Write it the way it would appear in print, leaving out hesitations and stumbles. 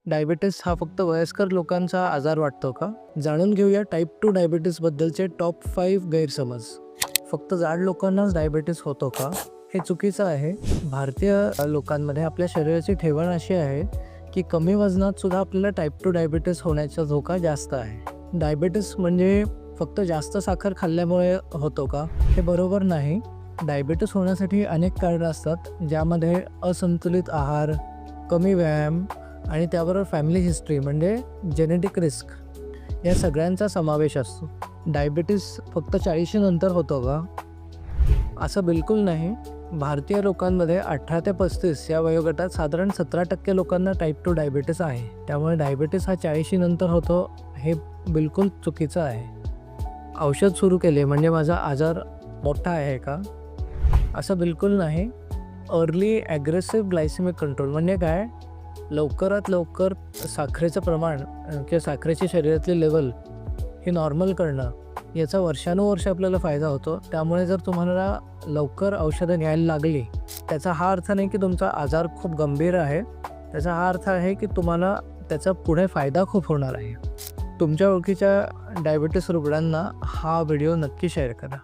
Diabetes हा फक्त वयस्कर लोकांचा आजार वाटतो का? जाणून घेऊया टाईप 2 डायबिटीसबद्दलचे टॉप 5 गैरसमज. फक्त जाड लोकांनाच डायबिटीस होतो का? हे चुकीचं आहे. भारतीय लोकांमध्ये आपल्या शरीराची ठेवण अशी आहे की कमी वजनात सुद्धा आपल्याला टाईप 2 डायबिटीस होण्याचा धोका जास्त आहे. डायबिटीस म्हणजे फक्त जास्त साखर खाल्ल्यामुळे होतो का? हे बरोबर नाही. डायबिटीस होण्यासाठी अनेक कारणं असतात, ज्यामध्ये असंतुलित आहार, कमी व्यायाम आणि त्याबरोबर फॅमिली हिस्ट्री म्हणजे जेनेटिक रिस्क या सगळ्यांचा समावेश असतो. डायबिटीस फक्त 40 नंतर होतो का? असं बिलकुल नाही. भारतीय लोकांमध्ये 18 ते 35 या वयोगटात साधारण 17% लोकांना टाईप 2 डायबिटीस आहे. त्यामुळे डायबिटीस हा 40 नंतर होतो हे बिलकुल चुकीचं आहे. औषध सुरू केले म्हणजे माझा आजार मोठा आहे का? असं बिलकुल नाही. अर्ली ॲग्रेसिव्ह ग्लायसेमिक कंट्रोल म्हणजे काय? लवकरात लवकर साखरेचं प्रमाण किंवा साखरेची शरीरातली लेवल हे नॉर्मल करणं, याचा वर्षानुवर्ष आपल्याला फायदा होतो. त्यामुळे जर तुम्हाला लवकर औषधं घ्यायला लागली, त्याचा हा अर्थ नाही की तुमचा आजार खूप गंभीर आहे. त्याचा हा अर्थ आहे की तुम्हाला त्याचा पुढे फायदा खूप होणार आहे. तुमच्या ओळखीच्या डायबिटीस रुग्णांना हा व्हिडिओ नक्की शेअर करा.